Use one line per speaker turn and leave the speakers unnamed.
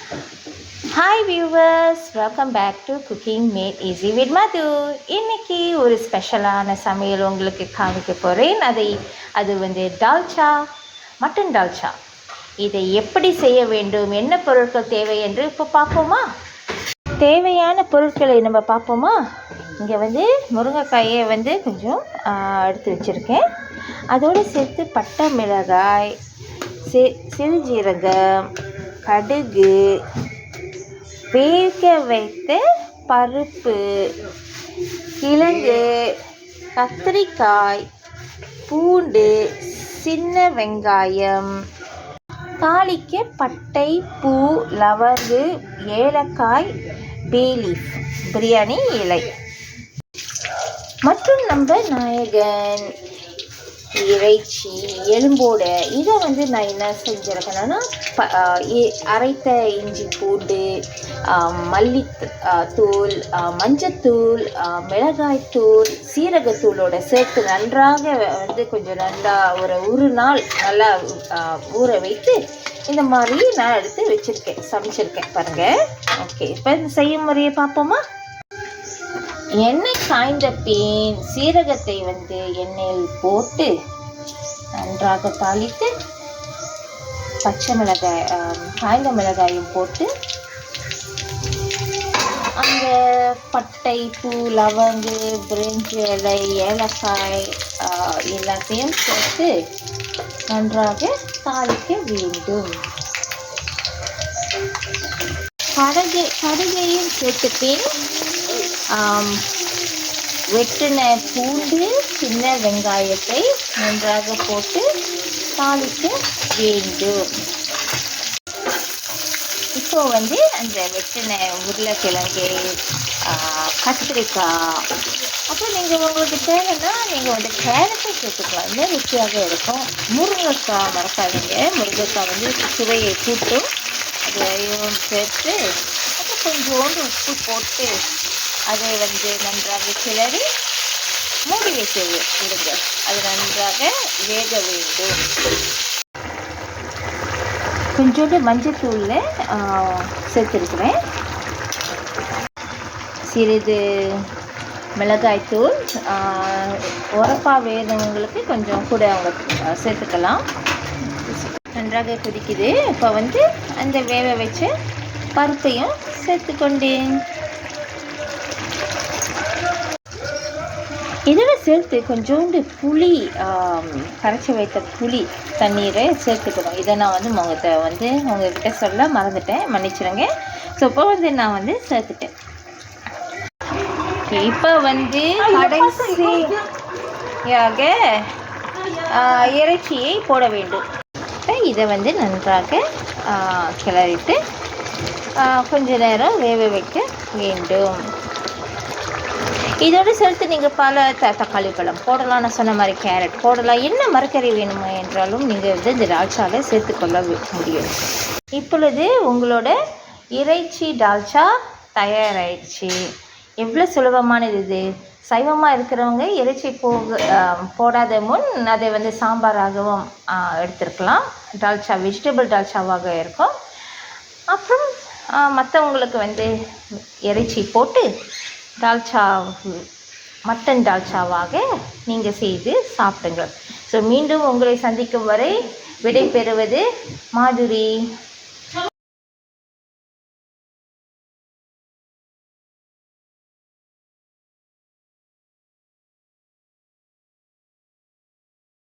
Hi viewers, welcome back to cooking made easy with Madhu. இன்றைக்கி ஒரு ஸ்பெஷலான சமையல் உங்களுக்கு காமிக்க போகிறேன். அது வந்து டால்ச்சா, மட்டன் டால்ச்சா. இதை எப்படி செய்ய வேண்டும், என்ன பொருட்கள் தேவை என்று இப்போ பார்ப்போமா? தேவையான பொருட்களை நம்ம பார்ப்போமா? இங்கே வந்து முருங்கைக்காயை வந்து கொஞ்சம் எடுத்து வச்சுருக்கேன். அதோடு சேர்த்து பட்டை மிளகாய், சிறுஜீரகம், கடுகு, வேக வைத்த பருப்பு, கிழங்கு, கத்திரிக்காய், பூண்டு, சின்ன வெங்காயம், தாளிக்க பட்டை, பூ, லவங்கு, ஏலக்காய், பேலீஃப், பிரியாணி இலை மற்றும் நம்ம நாயகன் இறைச்சி எலும்போட. இதை வந்து நான் என்ன செஞ்சுருக்கேன்னா, அரைத்த இஞ்சி பூண்டு, மல்லி தூள், மஞ்சத்தூள், மிளகாய்த்தூள், சீரகத்தூளோட சேர்த்து நன்றாக வந்து கொஞ்சம் நல்லா ஒரு நாள் நல்லா ஊற வைத்து இந்த மாதிரி நான் எடுத்து வச்சுருக்கேன், சமைச்சிருக்கேன் பாருங்கள். ஓகே, இப்போ இந்த செய்யும் முறையை பார்ப்போமா? எண்ணெய் காய்ந்த பின் சீரகத்தை வந்து எண்ணெயில் போட்டு நன்றாக தாளித்து பச்சை மிளகாய், காய்ந்த மிளகாயும் போட்டு அந்த பட்டை, பூ, லவங்கு, பிரிஞ்சி இலை, ஏலக்காய் எல்லாத்தையும் சேர்த்து நன்றாக தாளிக்க வேண்டும். கடுகையும் சேர்த்து பின் வெட்டின பூண்டு, சின்ன வெங்காயத்தை நன்றாக போட்டு தாளிக்க வேண்டும். இப்போ வந்து அந்த வெட்டின உருளைக்கிழங்கு, கத்திரிக்காய், அப்புறம் நீங்கள் உங்களுக்கு தேவைன்னா நீங்கள் வந்து கேரட்டை சேர்த்துக்கலாம், இன்னும் ருச்சியாக இருக்கும். முருங்கைக்காய் மறக்காதீங்க, முருங்கைக்காய் வந்து சுவையை கூட்டும். அதையும் சேர்த்து அப்புறம் கொஞ்சோண்டு உப்பு போட்டு அதை வந்து நன்றாக கிளறி மூடி வைத்து விடுங்க. அது நன்றாக வேக வேண்டும். கொஞ்சோண்டு மஞ்சத்தூளில் சேர்த்துருக்குறேன், சிறிது மிளகாய்த்தூள், உரப்பாக வேணுங்களுக்கு கொஞ்சம் கூட அவங்க சேர்த்துக்கலாம். நன்றாக கொதிக்குது. இப்போ வந்து அந்த வேக வச்ச பருப்பையும் சேர்த்துக்கொண்டேன். இதோட சேர்த்து கொஞ்சோண்டு புளி, கரைச்சி வைத்த புளி தண்ணீரை சேர்த்துக்கணும். இதை நான் வந்து உங்ககிட்ட சொல்ல மறந்துட்டேன், மன்னிச்சிடுங்க. ஸோ இப்போ வந்து நான் வந்து சேர்த்துட்டேன். இப்போ வந்து கடைசியாக இறைச்சியை போட வேண்டும். இதை வந்து நன்றாக கிளறிட்டு கொஞ்ச நேரம் வேக வைக்க வேண்டும். இதோடு சேர்த்து நீங்கள் பல தக்காளி பழம் போடலாம், நான் சொன்ன மாதிரி கேரட் போடலாம், என்ன மரக்கறி வேணுமோ என்றாலும் நீங்கள் வந்து இந்த டால்ச்சாவில் சேர்த்துக்கொள்ள முடியும். இப்பொழுது உங்களோட இறைச்சி டால்ச்சா தயாராகிடுச்சு. எவ்வளோ சுலபமானது இது! சைவமாக இருக்கிறவங்க இறைச்சி போடாத முன் அதை வந்து சாம்பாராகவும் எடுத்துருக்கலாம். டால்ச்சா வெஜிடபிள் டால்ச்சாவாக இருக்கும். அப்புறம் மற்றவங்களுக்கு வந்து இறைச்சி போட்டு டால்ச்சா, மட்டன் டால்ச்சாவாக நீங்கள் செய்து சாப்பிடுங்கள். ஸோ மீண்டும் உங்களை சந்திக்கும் வரை விடை பெறுவது மாதுரி.